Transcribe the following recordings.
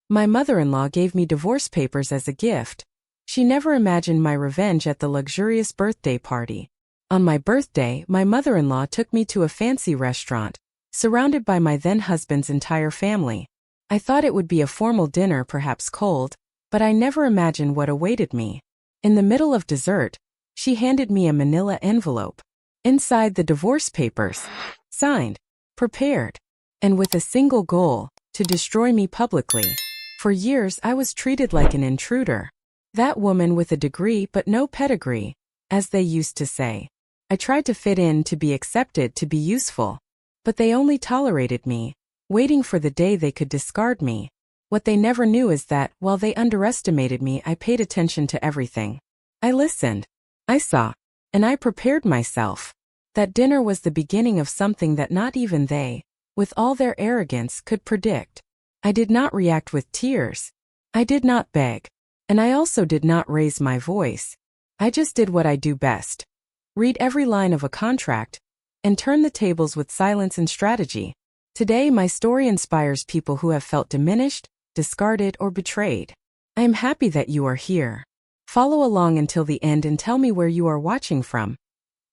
My mother-in-law gave me divorce papers as a gift. She never imagined my revenge at the luxurious birthday party. On my birthday, my mother-in-law took me to a fancy restaurant, surrounded by my then-husband's entire family. I thought it would be a formal dinner, perhaps cold, but I never imagined what awaited me. In the middle of dessert, she handed me a manila envelope. Inside, the divorce papers, signed, prepared, and with a single goal, to destroy me publicly. For years I was treated like an intruder. That woman with a degree but no pedigree, as they used to say. I tried to fit in, to be accepted, to be useful. But they only tolerated me, waiting for the day they could discard me. What they never knew is that, while they underestimated me, I paid attention to everything. I listened. I saw. And I prepared myself. That dinner was the beginning of something that not even they, with all their arrogance, could predict. I did not react with tears. I did not beg. And I also did not raise my voice. I just did what I do best. Read every line of a contract, and turn the tables with silence and strategy. Today my story inspires people who have felt diminished, discarded, or betrayed. I am happy that you are here. Follow along until the end and tell me where you are watching from.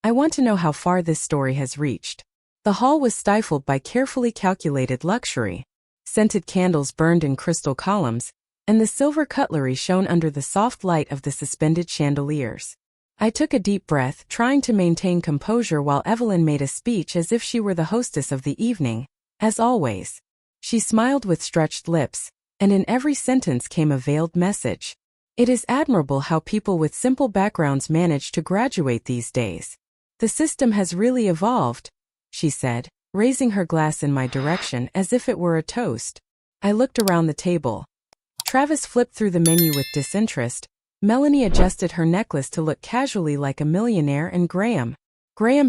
I want to know how far this story has reached. The hall was stifled by carefully calculated luxury. Scented candles burned in crystal columns, and the silver cutlery shone under the soft light of the suspended chandeliers. I took a deep breath, trying to maintain composure while Evelyn made a speech as if she were the hostess of the evening. As always, she smiled with stretched lips, and in every sentence came a veiled message. It is admirable how people with simple backgrounds manage to graduate these days. The system has really evolved, she said, raising her glass in my direction as if it were a toast. I looked around the table. Travis flipped through the menu with disinterest. Melanie adjusted her necklace to look casually like a millionaire, and Graham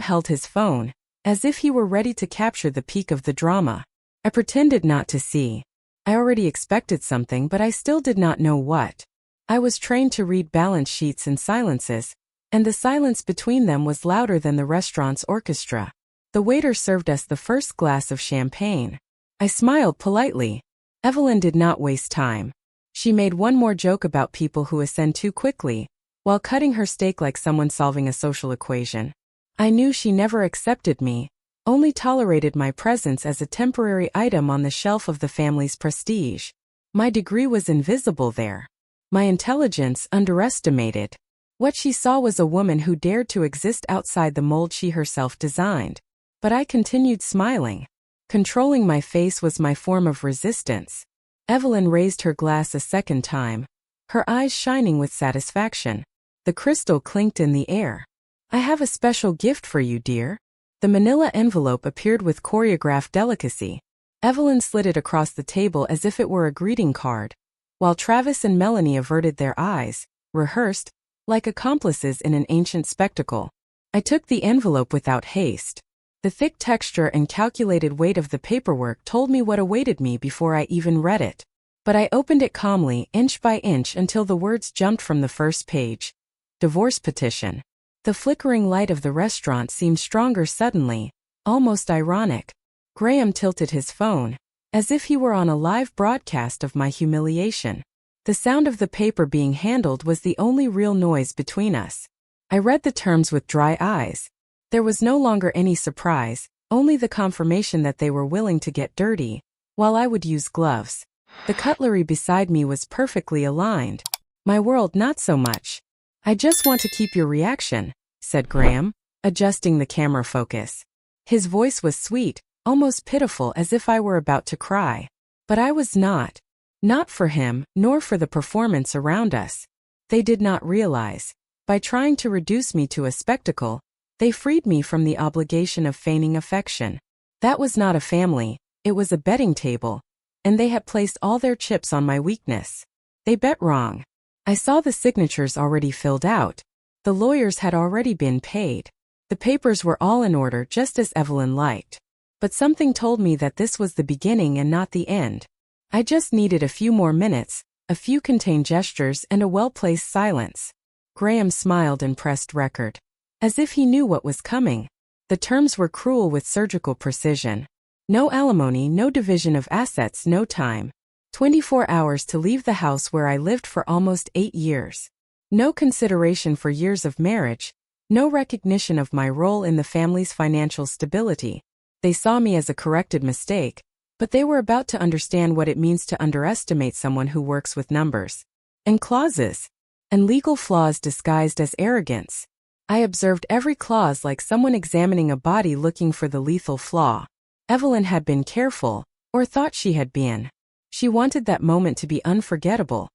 held his phone, as if he were ready to capture the peak of the drama. I pretended not to see. I already expected something, but I still did not know what. I was trained to read balance sheets and silences, and the silence between them was louder than the restaurant's orchestra. The waiter served us the first glass of champagne. I smiled politely. Evelyn did not waste time. She made one more joke about people who ascend too quickly, while cutting her steak like someone solving a social equation. I knew she never accepted me, only tolerated my presence as a temporary item on the shelf of the family's prestige. My degree was invisible there. My intelligence underestimated. What she saw was a woman who dared to exist outside the mold she herself designed. But I continued smiling. Controlling my face was my form of resistance. Evelyn raised her glass a second time, her eyes shining with satisfaction. The crystal clinked in the air. I have a special gift for you, dear. The manila envelope appeared with choreographed delicacy. Evelyn slid it across the table as if it were a greeting card, while Travis and Melanie averted their eyes, rehearsed, like accomplices in an ancient spectacle. I took the envelope without haste. The thick texture and calculated weight of the paperwork told me what awaited me before I even read it. But I opened it calmly, inch by inch, until the words jumped from the first page. Divorce petition. The flickering light of the restaurant seemed stronger suddenly, almost ironic. Graham tilted his phone, as if he were on a live broadcast of my humiliation. The sound of the paper being handled was the only real noise between us. I read the terms with dry eyes. There was no longer any surprise, only the confirmation that they were willing to get dirty, while I would use gloves. The cutlery beside me was perfectly aligned. My world, not so much. I just want to keep your reaction, said Graham, adjusting the camera focus. His voice was sweet, almost pitiful, as if I were about to cry. But I was not. Not for him, nor for the performance around us. They did not realize. By trying to reduce me to a spectacle, they freed me from the obligation of feigning affection. That was not a family, it was a betting table, and they had placed all their chips on my weakness. They bet wrong. I saw the signatures already filled out. The lawyers had already been paid. The papers were all in order, just as Evelyn liked. But something told me that this was the beginning and not the end. I just needed a few more minutes, a few contained gestures, and a well-placed silence. Graham smiled and pressed record. As if he knew what was coming. The terms were cruel with surgical precision. No alimony, no division of assets, no time. 24 hours to leave the house where I lived for almost 8 years. No consideration for years of marriage, no recognition of my role in the family's financial stability. They saw me as a corrected mistake, but they were about to understand what it means to underestimate someone who works with numbers and clauses and legal flaws disguised as arrogance. I observed every clause like someone examining a body looking for the lethal flaw. Evelyn had been careful, or thought she had been. She wanted that moment to be unforgettable.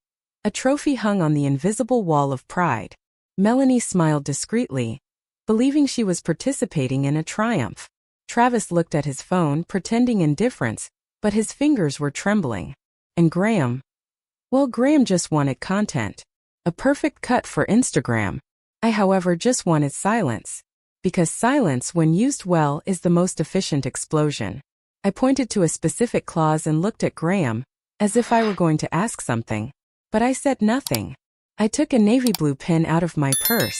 A trophy hung on the invisible wall of pride. Melanie smiled discreetly, believing she was participating in a triumph. Travis looked at his phone, pretending indifference, but his fingers were trembling. And Graham? Well, Graham just wanted content. A perfect cut for Instagram. I, however, just wanted silence. Because silence, when used well, is the most efficient explosion. I pointed to a specific clause and looked at Graham, as if I were going to ask something. But I said nothing. I took a navy blue pen out of my purse.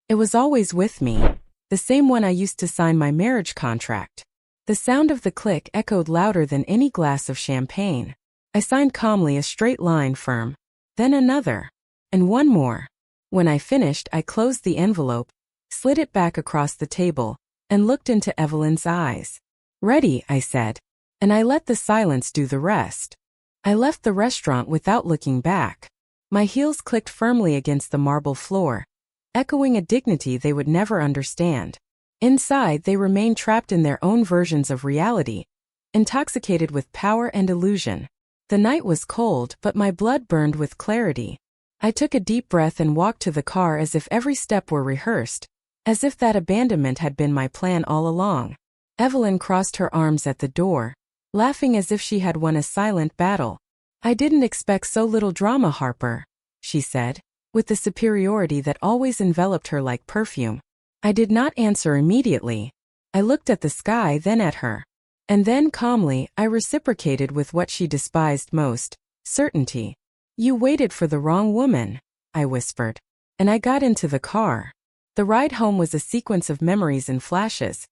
It was always with me. The same one I used to sign my marriage contract. The sound of the click echoed louder than any glass of champagne. I signed calmly, a straight line, firm. Then another. And one more. When I finished, I closed the envelope, slid it back across the table, and looked into Evelyn's eyes. Ready, I said. And I let the silence do the rest. I left the restaurant without looking back. My heels clicked firmly against the marble floor, echoing a dignity they would never understand. Inside, they remained trapped in their own versions of reality, intoxicated with power and illusion. The night was cold, but my blood burned with clarity. I took a deep breath and walked to the car as if every step were rehearsed, as if that abandonment had been my plan all along. Evelyn crossed her arms at the door, laughing as if she had won a silent battle. I didn't expect so little drama, Harper, she said, with the superiority that always enveloped her like perfume. I did not answer immediately. I looked at the sky, then at her. And then calmly, I reciprocated with what she despised most, certainty. You waited for the wrong woman, I whispered. And I got into the car. The ride home was a sequence of memories and flashes.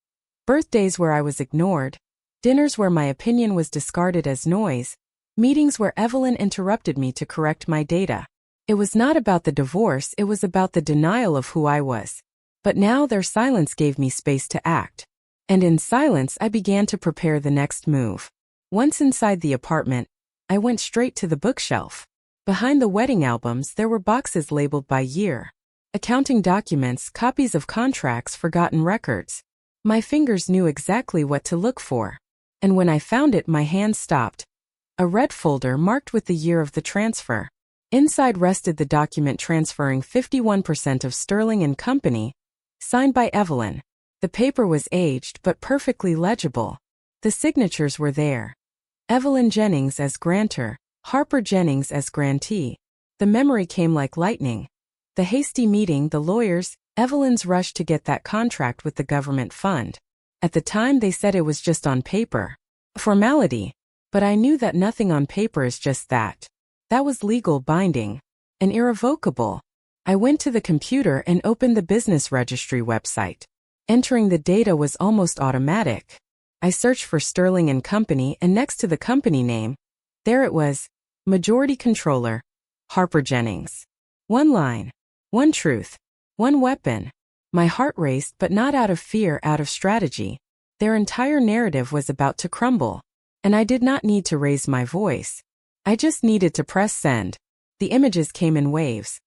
Birthdays where I was ignored, dinners where my opinion was discarded as noise, meetings where Evelyn interrupted me to correct my data. It was not about the divorce, it was about the denial of who I was. But now their silence gave me space to act. And in silence I began to prepare the next move. Once inside the apartment, I went straight to the bookshelf. Behind the wedding albums there were boxes labeled by year. Accounting documents, copies of contracts, forgotten records. My fingers knew exactly what to look for. And when I found it, my hand stopped. A red folder marked with the year of the transfer. Inside rested the document transferring 51% of Sterling and Company, signed by Evelyn. The paper was aged but perfectly legible. The signatures were there. Evelyn Jennings as grantor, Harper Jennings as grantee. The memory came like lightning. The hasty meeting, the lawyers, Evelyn's rush to get that contract with the government fund. At the time they said it was just on paper. A formality. But I knew that nothing on paper is just that. That was legal binding. And irrevocable. I went to the computer and opened the business registry website. Entering the data was almost automatic. I searched for Sterling and Company, and next to the company name, there it was, majority controller, Harper Jennings. One line, one truth, one weapon. My heart raced, but not out of fear, out of strategy. Their entire narrative was about to crumble. And I did not need to raise my voice. I just needed to press send. The images came in waves.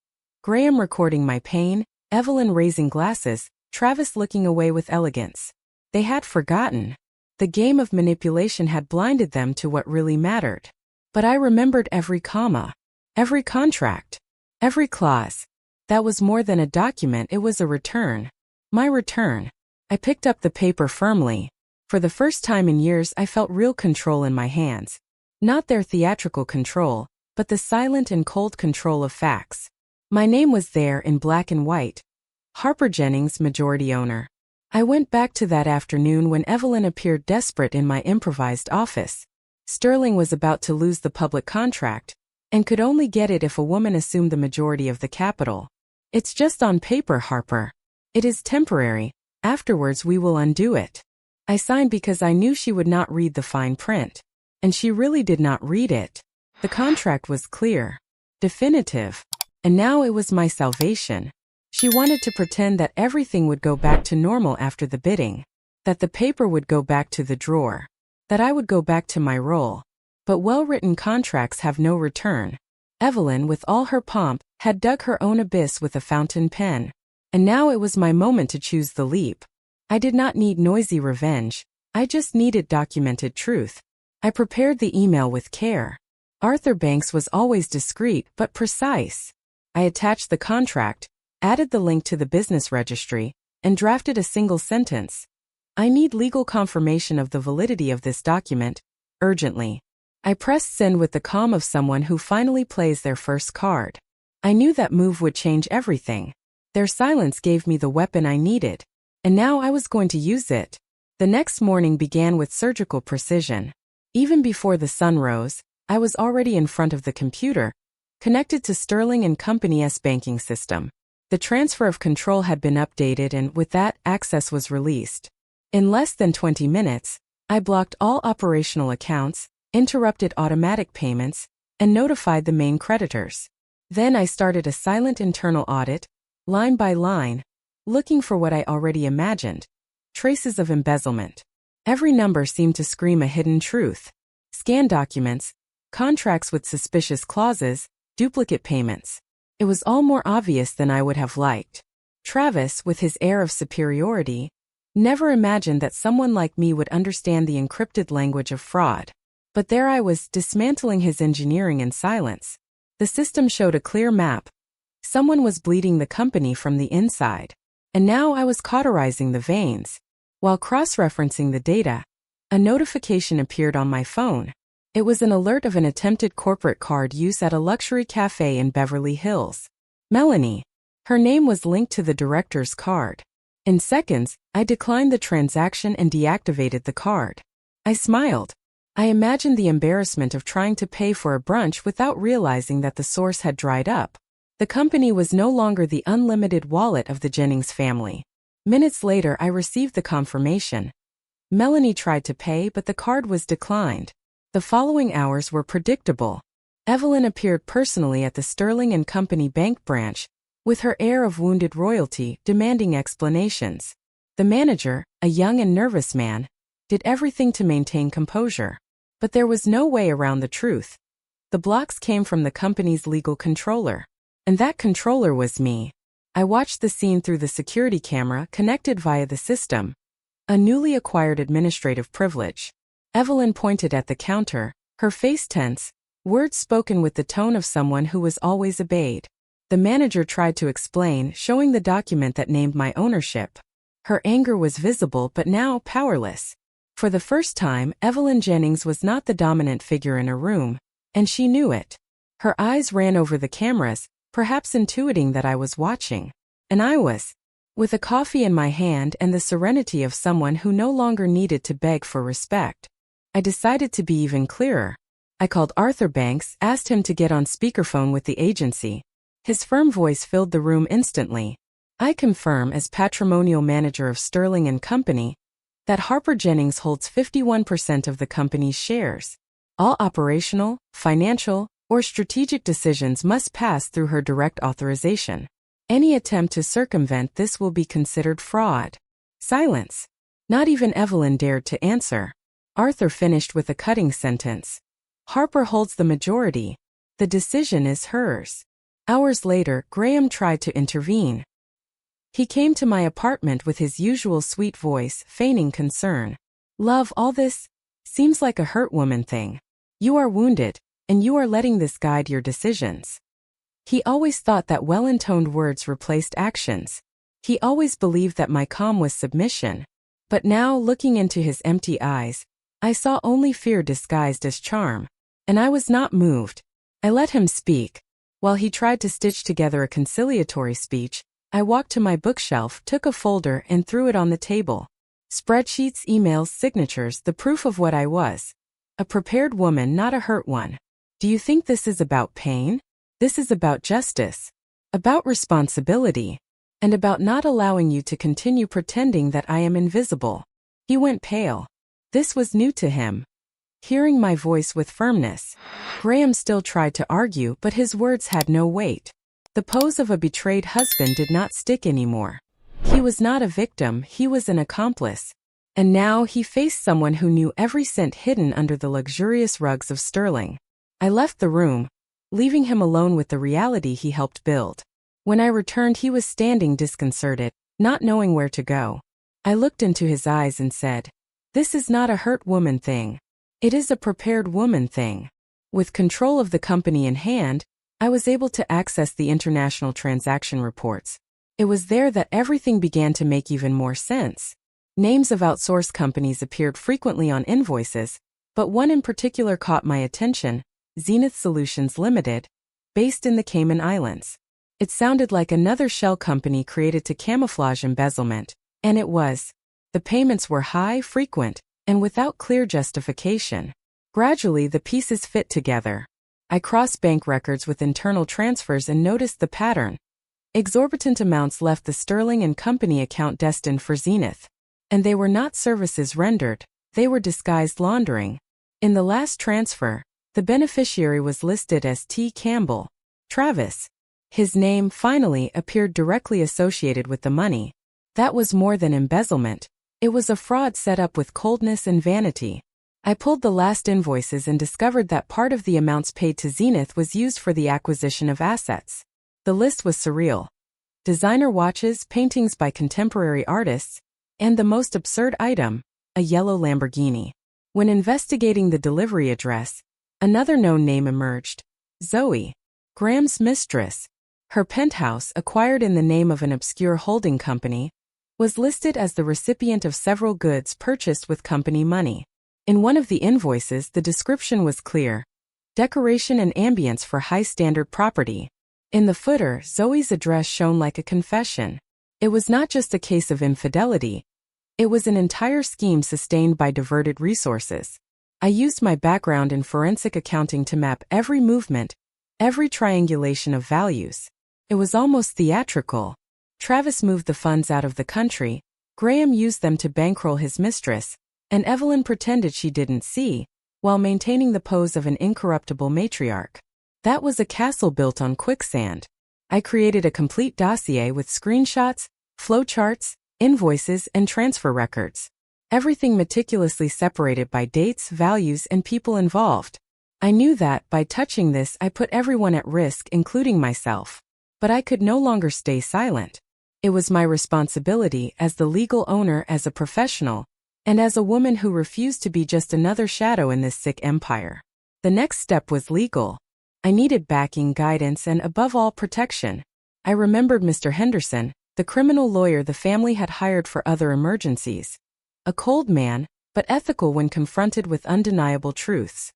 Graham recording my pain, Evelyn raising glasses, Travis looking away with elegance. They had forgotten. The game of manipulation had blinded them to what really mattered. But I remembered every comma, every contract, every clause. That was more than a document, it was a return. My return. I picked up the paper firmly. For the first time in years I felt real control in my hands. Not their theatrical control, but the silent and cold control of facts. My name was there in black and white. Harper Jennings, majority owner. I went back to that afternoon when Evelyn appeared desperate in my improvised office. Sterling was about to lose the public contract, and could only get it if a woman assumed the majority of the capital. It's just on paper, Harper. It is temporary. Afterwards we will undo it. I signed because I knew she would not read the fine print. And she really did not read it. The contract was clear, definitive, and now it was my salvation. She wanted to pretend that everything would go back to normal after the bidding, that the paper would go back to the drawer, that I would go back to my role. But well-written contracts have no return. Evelyn, with all her pomp, had dug her own abyss with a fountain pen. And now it was my moment to choose the leap. I did not need noisy revenge. I just needed documented truth. I prepared the email with care. Arthur Banks was always discreet but precise. I attached the contract, added the link to the business registry, and drafted a single sentence. I need legal confirmation of the validity of this document, urgently. I pressed send with the calm of someone who finally plays their first card. I knew that move would change everything. Their silence gave me the weapon I needed, and now I was going to use it. The next morning began with surgical precision. Even before the sun rose, I was already in front of the computer, connected to Sterling & Company's banking system. The transfer of control had been updated, and with that, access was released. In less than 20 minutes, I blocked all operational accounts, interrupted automatic payments, and notified the main creditors. Then I started a silent internal audit, line by line, looking for what I already imagined: traces of embezzlement. Every number seemed to scream a hidden truth. Scanned documents, contracts with suspicious clauses, duplicate payments. It was all more obvious than I would have liked. Travis, with his air of superiority, never imagined that someone like me would understand the encrypted language of fraud. But there I was, dismantling his engineering in silence. The system showed a clear map. Someone was bleeding the company from the inside. And now I was cauterizing the veins. While cross-referencing the data, a notification appeared on my phone. It was an alert of an attempted corporate card use at a luxury cafe in Beverly Hills. Melanie. Her name was linked to the director's card. In seconds, I declined the transaction and deactivated the card. I smiled. I imagined the embarrassment of trying to pay for a brunch without realizing that the source had dried up. The company was no longer the unlimited wallet of the Jennings family. Minutes later, I received the confirmation. Melanie tried to pay, but the card was declined. The following hours were predictable. Evelyn appeared personally at the Sterling & Company bank branch, with her air of wounded royalty, demanding explanations. The manager, a young and nervous man, did everything to maintain composure. But there was no way around the truth. The blocks came from the company's legal controller. And that controller was me. I watched the scene through the security camera connected via the system. A newly acquired administrative privilege. Evelyn pointed at the counter, her face tense, words spoken with the tone of someone who was always obeyed. The manager tried to explain, showing the document that named my ownership. Her anger was visible but now powerless. For the first time, Evelyn Jennings was not the dominant figure in a room, and she knew it. Her eyes ran over the cameras, perhaps intuiting that I was watching. And I was. With a coffee in my hand and the serenity of someone who no longer needed to beg for respect, I decided to be even clearer. I called Arthur Banks, asked him to get on speakerphone with the agency. His firm voice filled the room instantly. I confirm, as patrimonial manager of Sterling & Company, that Harper Jennings holds 51% of the company's shares. All operational, financial, or strategic decisions must pass through her direct authorization. Any attempt to circumvent this will be considered fraud. Silence. Not even Evelyn dared to answer. Arthur finished with a cutting sentence. Harper holds the majority. The decision is hers. Hours later, Graham tried to intervene. He came to my apartment with his usual sweet voice, feigning concern. Love, all this seems like a hurt woman thing. You are wounded, and you are letting this guide your decisions. He always thought that well-intoned words replaced actions. He always believed that my calm was submission. But now, looking into his empty eyes, I saw only fear disguised as charm. And I was not moved. I let him speak. While he tried to stitch together a conciliatory speech, I walked to my bookshelf, took a folder, and threw it on the table. Spreadsheets, emails, signatures, the proof of what I was. A prepared woman, not a hurt one. Do you think this is about pain? This is about justice. About responsibility. And about not allowing you to continue pretending that I am invisible. He went pale. This was new to him. hearing my voice with firmness. Graham still tried to argue, but his words had no weight. The pose of a betrayed husband did not stick anymore. He was not a victim, he was an accomplice. And now he faced someone who knew every cent hidden under the luxurious rugs of sterling. I left the room, leaving him alone with the reality he helped build. When I returned, he was standing disconcerted, not knowing where to go. I looked into his eyes and said, "This is not a hurt woman thing. It is a prepared woman thing." With control of the company in hand, I was able to access the international transaction reports. It was there that everything began to make even more sense. Names of outsourced companies appeared frequently on invoices, but one in particular caught my attention: Zenith Solutions Limited, based in the Cayman Islands. It sounded like another shell company created to camouflage embezzlement, and it was. The payments were high, frequent, and without clear justification. Gradually, the pieces fit together. I crossed bank records with internal transfers and noticed the pattern. Exorbitant amounts left the Sterling and Company account destined for Zenith. And they were not services rendered, they were disguised laundering. In the last transfer, the beneficiary was listed as T. Campbell, Travis. His name finally appeared directly associated with the money. That was more than embezzlement. It was a fraud set up with coldness and vanity. I pulled the last invoices and discovered that part of the amounts paid to Zenith was used for the acquisition of assets. The list was surreal. Designer watches, paintings by contemporary artists, and the most absurd item, a yellow Lamborghini. When investigating the delivery address, another known name emerged: Zoe, Graham's mistress. Her penthouse, acquired in the name of an obscure holding company, was listed as the recipient of several goods purchased with company money. In one of the invoices, the description was clear: decoration and ambience for high-standard property. In the footer, Zoe's address shone like a confession. It was not just a case of infidelity. It was an entire scheme sustained by diverted resources. I used my background in forensic accounting to map every movement, every triangulation of values. It was almost theatrical. Travis moved the funds out of the country, Graham used them to bankroll his mistress, and Evelyn pretended she didn't see, while maintaining the pose of an incorruptible matriarch. That was a castle built on quicksand. I created a complete dossier with screenshots, flowcharts, invoices, and transfer records. Everything meticulously separated by dates, values, and people involved. I knew that, by touching this, I put everyone at risk, including myself. But I could no longer stay silent. It was my responsibility as the legal owner, as a professional, and as a woman who refused to be just another shadow in this sick empire. The next step was legal. I needed backing, guidance, and above all, protection. I remembered Mr. Henderson, the criminal lawyer the family had hired for other emergencies. A cold man, but ethical when confronted with undeniable truths.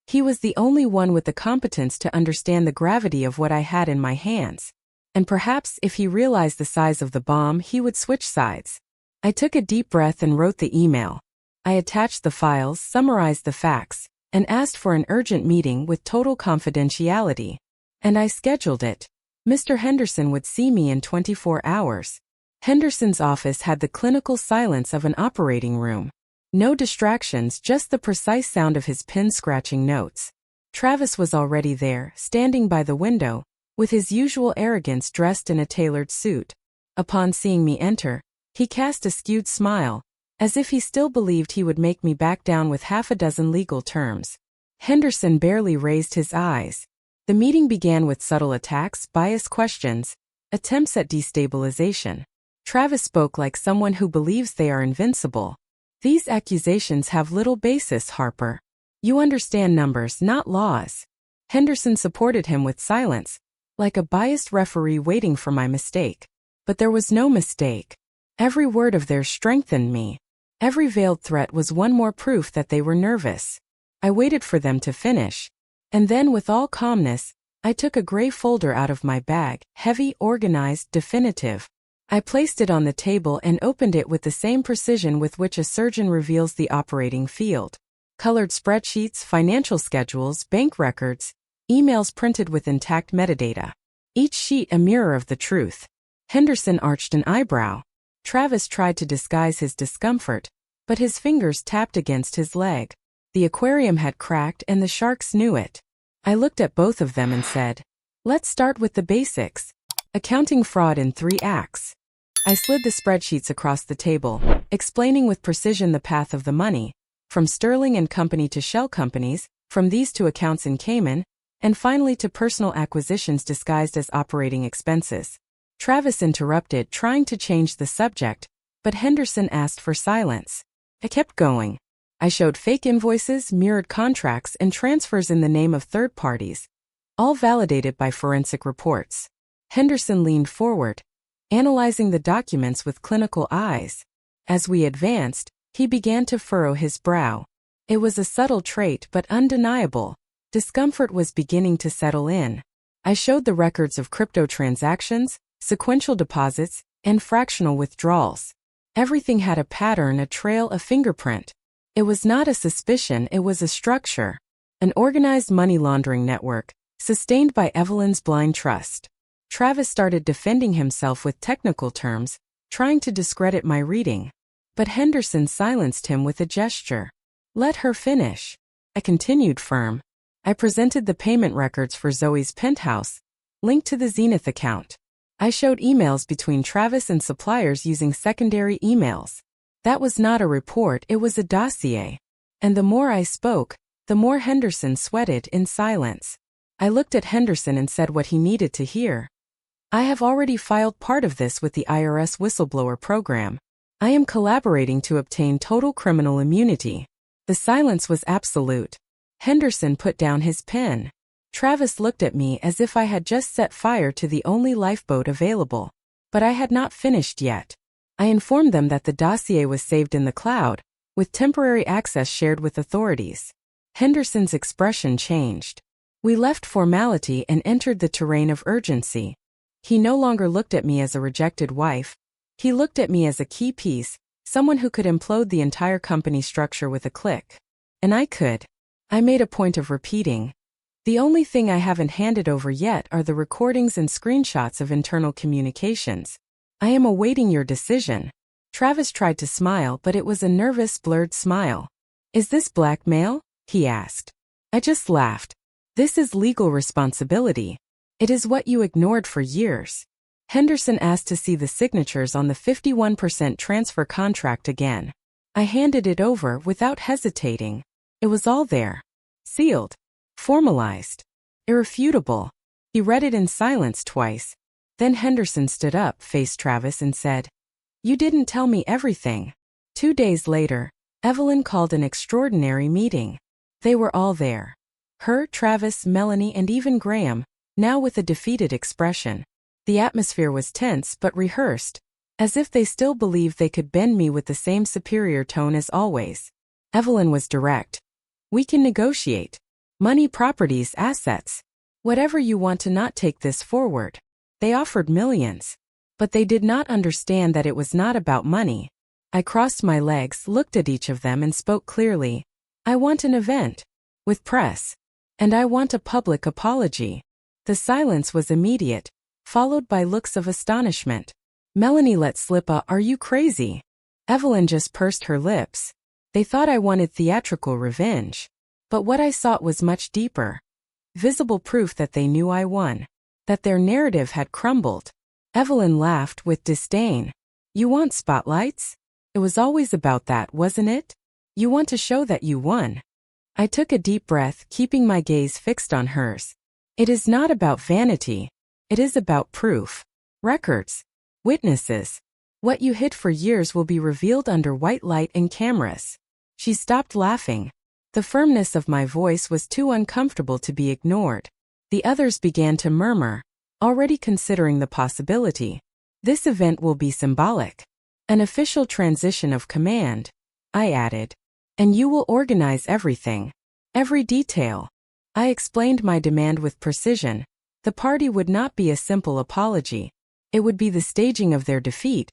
He was the only one with the competence to understand the gravity of what I had in my hands. And perhaps if he realized the size of the bomb, he would switch sides. I took a deep breath and wrote the email. I attached the files, summarized the facts, and asked for an urgent meeting with total confidentiality. And I scheduled it. Mr. Henderson would see me in 24 hours. Henderson's office had the clinical silence of an operating room. No distractions, just the precise sound of his pen scratching notes. Travis was already there, standing by the window, with his usual arrogance, dressed in a tailored suit. Upon seeing me enter, he cast a skewed smile, as if he still believed he would make me back down with half a dozen legal terms. Henderson barely raised his eyes. The meeting began with subtle attacks, biased questions, attempts at destabilization. Travis spoke like someone who believes they are invincible. These accusations have little basis, Harper. You understand numbers, not laws. Henderson supported him with silence, like a biased referee waiting for my mistake. But there was no mistake. Every word of theirs strengthened me. Every veiled threat was one more proof that they were nervous. I waited for them to finish. And then, with all calmness, I took a gray folder out of my bag, heavy, organized, definitive. I placed it on the table and opened it with the same precision with which a surgeon reveals the operating field. Colored spreadsheets, financial schedules, bank records, emails printed with intact metadata. Each sheet a mirror of the truth. Henderson arched an eyebrow. Travis tried to disguise his discomfort, but his fingers tapped against his leg. The aquarium had cracked and the sharks knew it. I looked at both of them and said, "Let's start with the basics. Accounting fraud in 3 acts." I slid the spreadsheets across the table, explaining with precision the path of the money, from Sterling and Company to shell companies, from these to accounts in Cayman, and finally to personal acquisitions disguised as operating expenses. Travis interrupted, trying to change the subject, but Henderson asked for silence. I kept going. I showed fake invoices, mirrored contracts, and transfers in the name of third parties, all validated by forensic reports. Henderson leaned forward, analyzing the documents with clinical eyes. As we advanced, he began to furrow his brow. It was a subtle trait but undeniable. Discomfort was beginning to settle in. I showed the records of crypto transactions, sequential deposits, and fractional withdrawals. Everything had a pattern, a trail, a fingerprint. It was not a suspicion, it was a structure. An organized money laundering network, sustained by Evelyn's blind trust. Travis started defending himself with technical terms, trying to discredit my reading. But Henderson silenced him with a gesture. "Let her finish." I continued firm. I presented the payment records for Zoe's penthouse, linked to the Zenith account. I showed emails between Travis and suppliers using secondary emails. That was not a report, it was a dossier. And the more I spoke, the more Henderson sweated in silence. I looked at Henderson and said what he needed to hear. "I have already filed part of this with the IRS whistleblower program. I am collaborating to obtain total criminal immunity." The silence was absolute. Henderson put down his pen. Travis looked at me as if I had just set fire to the only lifeboat available. But I had not finished yet. I informed them that the dossier was saved in the cloud, with temporary access shared with authorities. Henderson's expression changed. We left formality and entered the terrain of urgency. He no longer looked at me as a rejected wife. He looked at me as a key piece, someone who could implode the entire company structure with a click. And I could. I made a point of repeating. "The only thing I haven't handed over yet are the recordings and screenshots of internal communications. I am awaiting your decision." Travis tried to smile, but it was a nervous, blurred smile. "Is this blackmail?" he asked. I just laughed. "This is legal responsibility. It is what you ignored for years." Henderson asked to see the signatures on the 51% transfer contract again. I handed it over without hesitating. It was all there. Sealed. Formalized. Irrefutable. He read it in silence twice. Then Henderson stood up, faced Travis, and said, "You didn't tell me everything." 2 days later, Evelyn called an extraordinary meeting. They were all there. Her, Travis, Melanie, and even Graham, now with a defeated expression. The atmosphere was tense but rehearsed, as if they still believed they could bend me with the same superior tone as always. Evelyn was direct. "We can negotiate. Money, properties, assets. Whatever you want to not take this forward." They offered millions. But they did not understand that it was not about money. I crossed my legs, looked at each of them, and spoke clearly. "I want an event. With press. And I want a public apology." The silence was immediate, followed by looks of astonishment. Melanie let slip a "Are you crazy?" Evelyn just pursed her lips. They thought I wanted theatrical revenge. But what I sought was much deeper. Visible proof that they knew I won. That their narrative had crumbled. Evelyn laughed with disdain. "You want spotlights? It was always about that, wasn't it? You want to show that you won." I took a deep breath, keeping my gaze fixed on hers. "It is not about vanity. It is about proof. Records. Witnesses. What you hid for years will be revealed under white light and cameras." She stopped laughing. The firmness of my voice was too uncomfortable to be ignored. The others began to murmur, already considering the possibility. "This event will be symbolic. An official transition of command," I added. "And you will organize everything. Every detail." I explained my demand with precision. The party would not be a simple apology. It would be the staging of their defeat,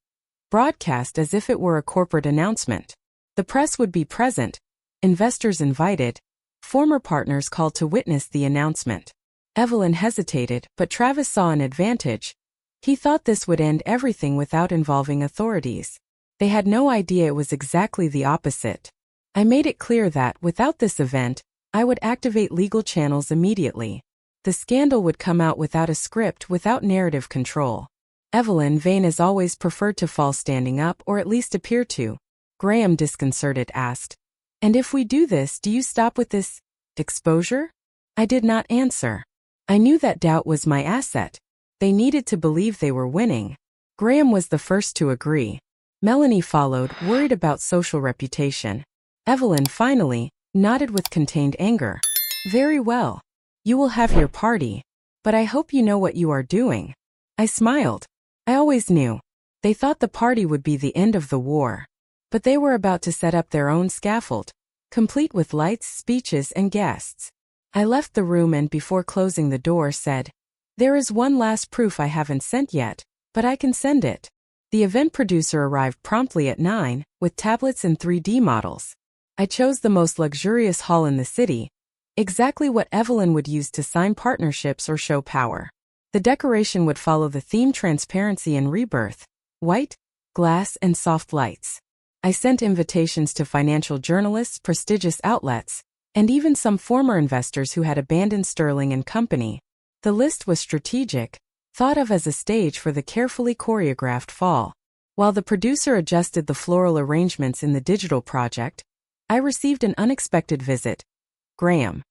broadcast as if it were a corporate announcement. The press would be present, investors invited, former partners called to witness the announcement. Evelyn hesitated, but Travis saw an advantage. He thought this would end everything without involving authorities. They had no idea it was exactly the opposite. I made it clear that, without this event, I would activate legal channels immediately. The scandal would come out without a script, without narrative control. Evelyn Vane as always preferred to fall standing up, or at least appear to. Graham, disconcerted, asked, "And if we do this, do you stop with this exposure?" I did not answer. I knew that doubt was my asset. They needed to believe they were winning. Graham was the first to agree. Melanie followed, worried about social reputation. Evelyn, finally, nodded with contained anger. "Very well. You will have your party. But I hope you know what you are doing." I smiled. I always knew. They thought the party would be the end of the war. But they were about to set up their own scaffold, complete with lights, speeches, and guests. I left the room and, before closing the door, said, "There is one last proof I haven't sent yet, but I can send it." The event producer arrived promptly at 9, with tablets and 3D models. I chose the most luxurious hall in the city, exactly what Evelyn would use to sign partnerships or show power. The decoration would follow the theme transparency and rebirth: white, glass, and soft lights. I sent invitations to financial journalists, prestigious outlets, and even some former investors who had abandoned Sterling and Company. The list was strategic, thought of as a stage for the carefully choreographed fall. While the producer adjusted the floral arrangements in the digital project, I received an unexpected visit: Graham.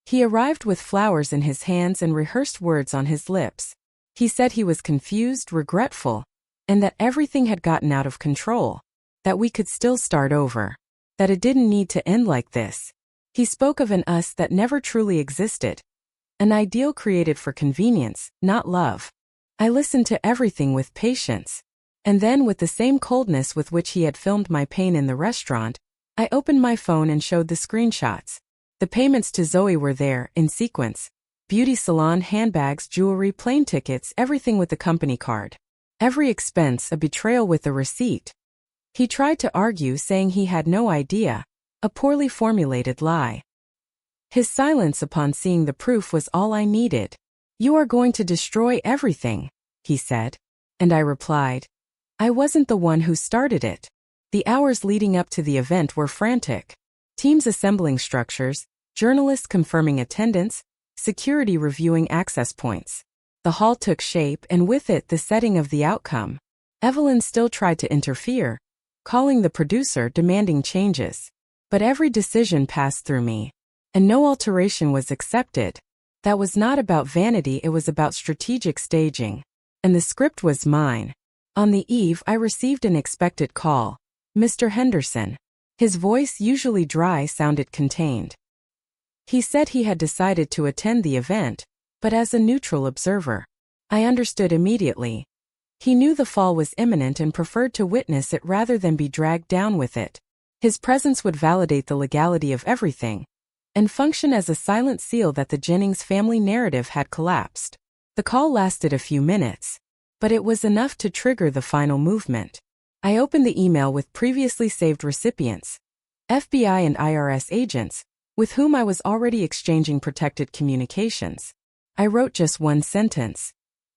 He arrived with flowers in his hands and rehearsed words on his lips. He said he was confused, regretful, and that everything had gotten out of control. That we could still start over. That it didn't need to end like this. He spoke of an us that never truly existed. An ideal created for convenience, not love. I listened to everything with patience. And then, with the same coldness with which he had filmed my pain in the restaurant, I opened my phone and showed the screenshots. The payments to Zoe were there, in sequence. Beauty salon, handbags, jewelry, plane tickets, everything with the company card. Every expense, a betrayal with a receipt. He tried to argue, saying he had no idea, a poorly formulated lie. His silence upon seeing the proof was all I needed. "You are going to destroy everything," he said. And I replied, "I wasn't the one who started it." The hours leading up to the event were frantic. Teams assembling structures, journalists confirming attendance, security reviewing access points. The hall took shape, and with it the setting of the outcome. Evelyn still tried to interfere, calling the producer, demanding changes. But every decision passed through me, and no alteration was accepted. That was not about vanity, it was about strategic staging. And the script was mine. On the eve, I received an expected call. Mr. Henderson. His voice, usually dry, sounded contained. He said he had decided to attend the event, but as a neutral observer. I understood immediately. He knew the fall was imminent and preferred to witness it rather than be dragged down with it. His presence would validate the legality of everything, and function as a silent seal that the Jennings family narrative had collapsed. The call lasted a few minutes, but it was enough to trigger the final movement. I opened the email with previously saved recipients, FBI and IRS agents, with whom I was already exchanging protected communications. I wrote just one sentence.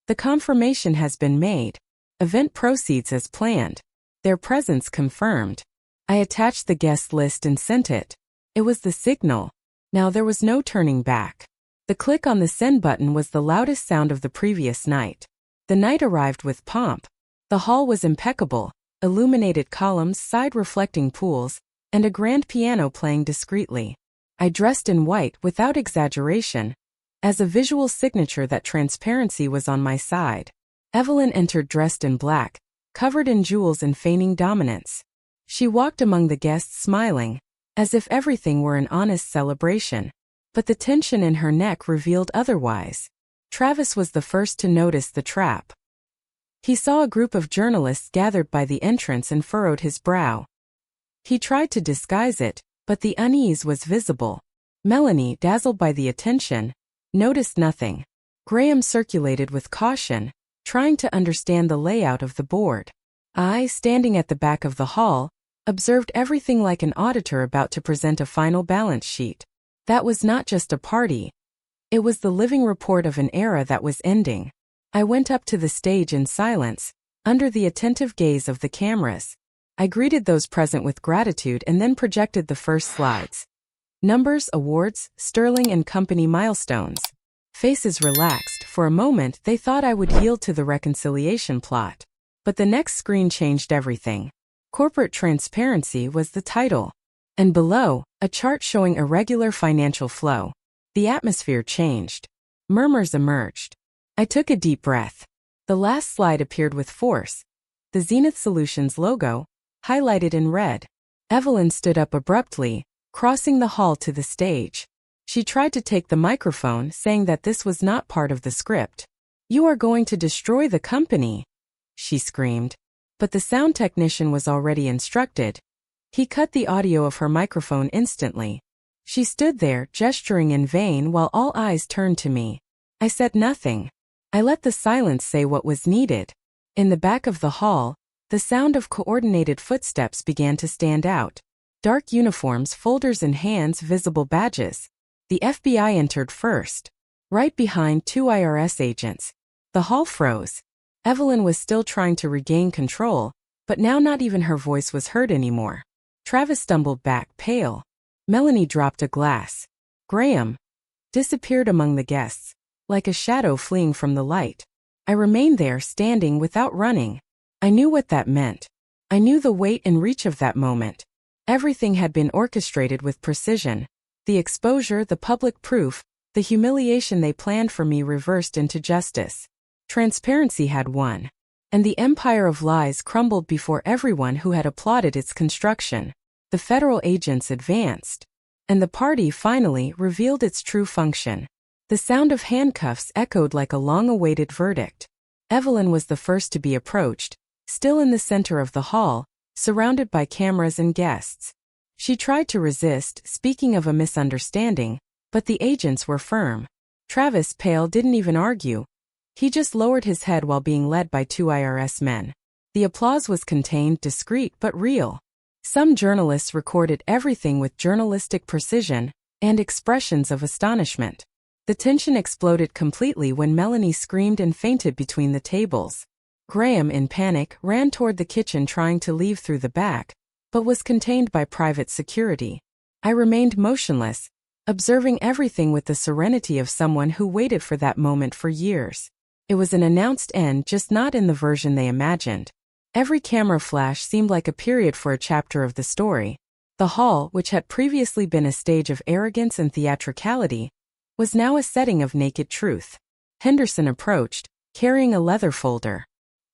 "The confirmation has been made. Event proceeds as planned. Their presence confirmed." I attached the guest list and sent it. It was the signal. Now there was no turning back. The click on the send button was the loudest sound of the previous night. The night arrived with pomp. The hall was impeccable, illuminated columns, side-reflecting pools, and a grand piano playing discreetly. I dressed in white, without exaggeration, as a visual signature that transparency was on my side. Evelyn entered dressed in black, covered in jewels and feigning dominance. She walked among the guests smiling, as if everything were an honest celebration. But the tension in her neck revealed otherwise. Travis was the first to notice the trap. He saw a group of journalists gathered by the entrance and furrowed his brow. He tried to disguise it, but the unease was visible. Melanie, dazzled by the attention, noticed nothing. Graham circulated with caution, trying to understand the layout of the board. I, standing at the back of the hall, observed everything like an auditor about to present a final balance sheet. That was not just a party. It was the living report of an era that was ending. I went up to the stage in silence, under the attentive gaze of the cameras. I greeted those present with gratitude and then projected the first slides. Numbers, awards, Sterling and Company milestones. Faces relaxed. For a moment, they thought I would yield to the reconciliation plot. But the next screen changed everything. Corporate transparency was the title. And below, a chart showing irregular financial flow. The atmosphere changed. Murmurs emerged. I took a deep breath. The last slide appeared with force. The Zenith Solutions logo, highlighted in red. Evelyn stood up abruptly, crossing the hall to the stage. She tried to take the microphone, saying that this was not part of the script. "You are going to destroy the company," she screamed. But the sound technician was already instructed. He cut the audio of her microphone instantly. She stood there, gesturing in vain while all eyes turned to me. I said nothing. I let the silence say what was needed. In the back of the hall, the sound of coordinated footsteps began to stand out. Dark uniforms, folders in hands, visible badges. The FBI entered first. Right behind 2 IRS agents. The hall froze. Evelyn was still trying to regain control, but now not even her voice was heard anymore. Travis stumbled back, pale. Melanie dropped a glass. Graham disappeared among the guests, like a shadow fleeing from the light. I remained there, standing without running. I knew what that meant. I knew the weight and reach of that moment. Everything had been orchestrated with precision. The exposure, the public proof, the humiliation they planned for me reversed into justice. Transparency had won. And the empire of lies crumbled before everyone who had applauded its construction. The federal agents advanced. And the party finally revealed its true function. The sound of handcuffs echoed like a long-awaited verdict. Evelyn was the first to be approached, still in the center of the hall, surrounded by cameras and guests. She tried to resist, speaking of a misunderstanding, but the agents were firm. Travis, pale, didn't even argue. He just lowered his head while being led by 2 IRS men. The applause was contained, discreet but real. Some journalists recorded everything with journalistic precision and expressions of astonishment. The tension exploded completely when Melanie screamed and fainted between the tables. Graham, in panic, ran toward the kitchen trying to leave through the back, but was contained by private security. I remained motionless, observing everything with the serenity of someone who waited for that moment for years. It was an announced end, just not in the version they imagined. Every camera flash seemed like a period for a chapter of the story. The hall, which had previously been a stage of arrogance and theatricality, was now a setting of naked truth. Henderson approached, carrying a leather folder.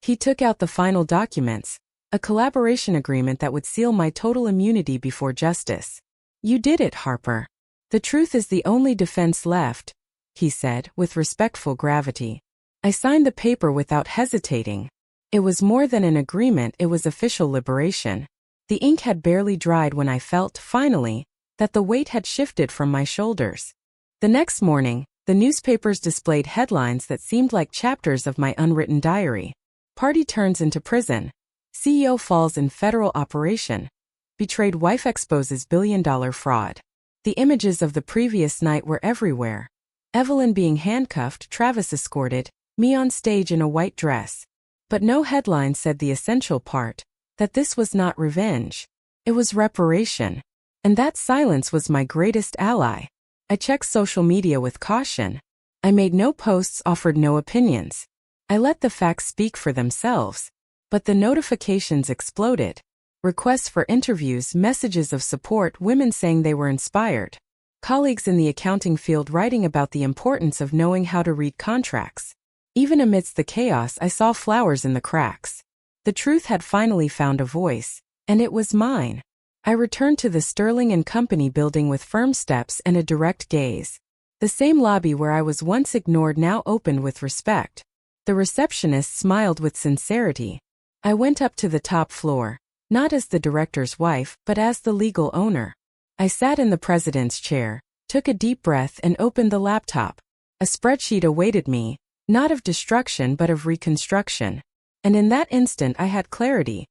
He took out the final documents, a collaboration agreement that would seal my total immunity before justice. "You did it, Harper. The truth is the only defense left," he said, with respectful gravity. I signed the paper without hesitating. It was more than an agreement, it was official liberation. The ink had barely dried when I felt, finally, that the weight had shifted from my shoulders. The next morning, the newspapers displayed headlines that seemed like chapters of my unwritten diary. Party turns into prison. CEO falls in federal operation. Betrayed wife exposes billion-dollar fraud. The images of the previous night were everywhere. Evelyn being handcuffed, Travis escorted, me on stage in a white dress. But no headline said the essential part, that this was not revenge. It was reparation. And that silence was my greatest ally. I checked social media with caution. I made no posts, offered no opinions. I let the facts speak for themselves. But the notifications exploded. Requests for interviews, messages of support, women saying they were inspired. Colleagues in the accounting field writing about the importance of knowing how to read contracts. Even amidst the chaos, I saw flowers in the cracks. The truth had finally found a voice, and it was mine. I returned to the Sterling and Company building with firm steps and a direct gaze. The same lobby where I was once ignored now opened with respect. The receptionist smiled with sincerity. I went up to the top floor, not as the director's wife, but as the legal owner. I sat in the president's chair, took a deep breath and opened the laptop. A spreadsheet awaited me, not of destruction but of reconstruction. And in that instant I had clarity.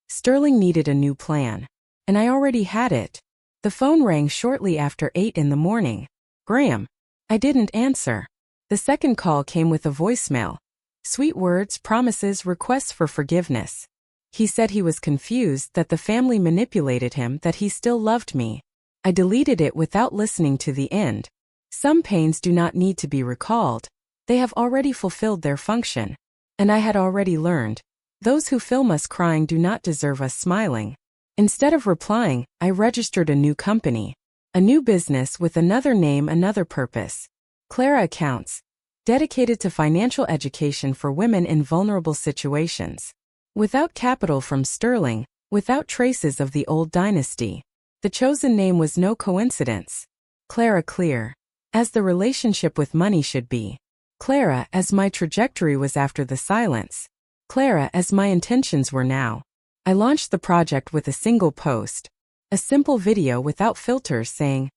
Sterling needed a new plan. And I already had it. The phone rang shortly after 8 in the morning. "Graham." I didn't answer. The second call came with a voicemail. Sweet words, promises, requests for forgiveness. He said he was confused that the family manipulated him, that he still loved me. I deleted it without listening to the end. Some pains do not need to be recalled. They have already fulfilled their function. And I had already learned. Those who film us crying do not deserve us smiling. Instead of replying, I registered a new company. A new business with another name, another purpose. Clara Accounts. Dedicated to financial education for women in vulnerable situations. Without capital from Sterling, without traces of the old dynasty. The chosen name was no coincidence. Clara Clear. As the relationship with money should be. Clara, as my trajectory was after the silence. Clara, as my intentions were now. I launched the project with a single post. A simple video without filters saying,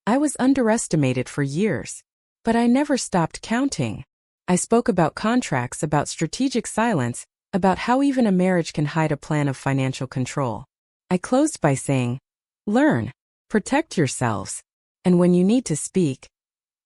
I was underestimated for years. But I never stopped counting. I spoke about contracts, about strategic silence, about how even a marriage can hide a plan of financial control. I closed by saying, learn, protect yourselves, and when you need to speak,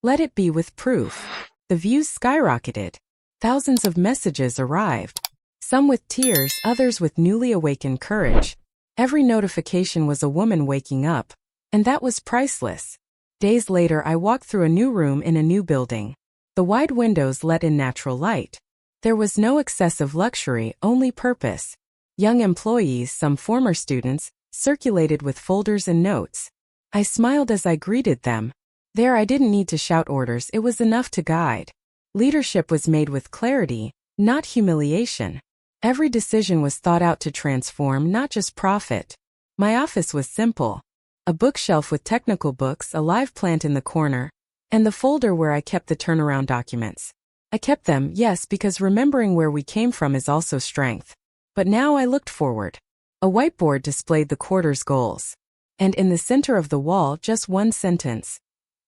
let it be with proof. The views skyrocketed. Thousands of messages arrived. Some with tears, others with newly awakened courage. Every notification was a woman waking up, and that was priceless. Days later, I walked through a new room in a new building. The wide windows let in natural light. There was no excessive luxury, only purpose. Young employees, some former students, circulated with folders and notes. I smiled as I greeted them. There I didn't need to shout orders, it was enough to guide. Leadership was made with clarity, not humiliation. Every decision was thought out to transform, not just profit. My office was simple. A bookshelf with technical books, a live plant in the corner, and the folder where I kept the turnaround documents. I kept them, yes, because remembering where we came from is also strength. But now I looked forward. A whiteboard displayed the quarter's goals. And in the center of the wall, just one sentence.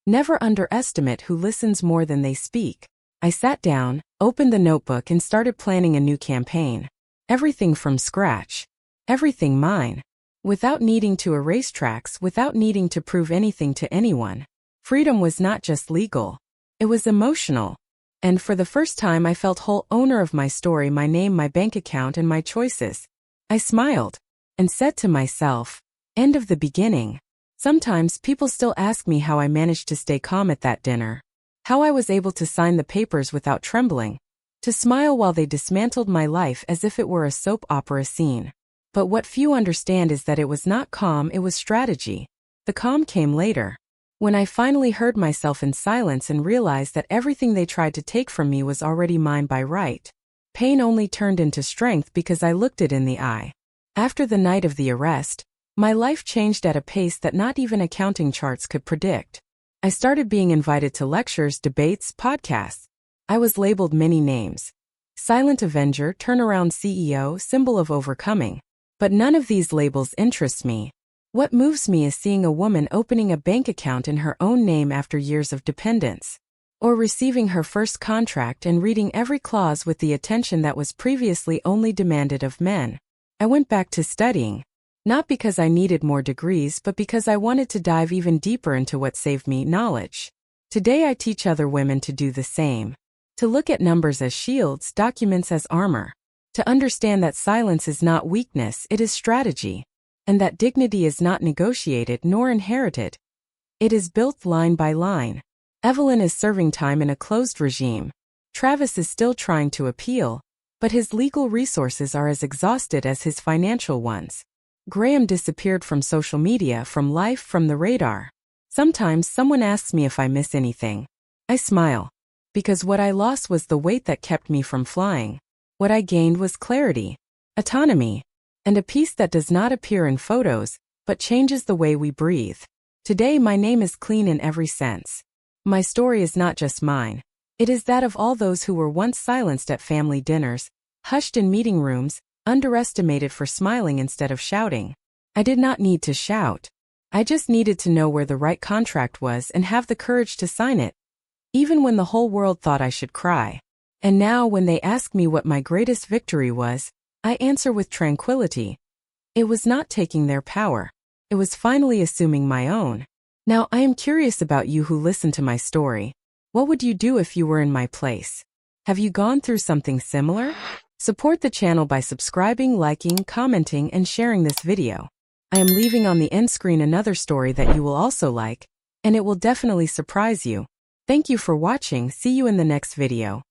Never underestimate who listens more than they speak. I sat down, opened the notebook and started planning a new campaign. Everything from scratch. Everything mine. Without needing to erase tracks, without needing to prove anything to anyone. Freedom was not just legal. It was emotional. And for the first time I felt whole owner of my story, my name, my bank account, and my choices. I smiled and said to myself, end of the beginning. Sometimes people still ask me how I managed to stay calm at that dinner. How I was able to sign the papers without trembling. To smile while they dismantled my life as if it were a soap opera scene. But what few understand is that it was not calm, it was strategy. The calm came later. When I finally heard myself in silence and realized that everything they tried to take from me was already mine by right. Pain only turned into strength because I looked it in the eye. After the night of the arrest, my life changed at a pace that not even accounting charts could predict. I started being invited to lectures, debates, podcasts. I was labeled many names. Silent Avenger, Turnaround CEO, Symbol of Overcoming. But none of these labels interest me. What moves me is seeing a woman opening a bank account in her own name after years of dependence. Or receiving her first contract and reading every clause with the attention that was previously only demanded of men. I went back to studying. Not because I needed more degrees, but because I wanted to dive even deeper into what saved me, knowledge. Today I teach other women to do the same. To look at numbers as shields, documents as armor. To understand that silence is not weakness, it is strategy. And that dignity is not negotiated nor inherited. It is built line by line. Evelyn is serving time in a closed regime. Travis is still trying to appeal, but his legal resources are as exhausted as his financial ones. Graham disappeared from social media, from life, from the radar. Sometimes someone asks me if I miss anything. I smile. Because what I lost was the weight that kept me from flying. What I gained was clarity, autonomy, and a peace that does not appear in photos, but changes the way we breathe. Today my name is clean in every sense. My story is not just mine. It is that of all those who were once silenced at family dinners, hushed in meeting rooms, underestimated for smiling instead of shouting. I did not need to shout. I just needed to know where the right contract was and have the courage to sign it. Even when the whole world thought I should cry. And now when they ask me what my greatest victory was, I answer with tranquility. It was not taking their power. It was finally assuming my own. Now I am curious about you who listen to my story. What would you do if you were in my place? Have you gone through something similar? Support the channel by subscribing, liking, commenting, and sharing this video. I am leaving on the end screen another story that you will also like, and it will definitely surprise you. Thank you for watching. See you in the next video.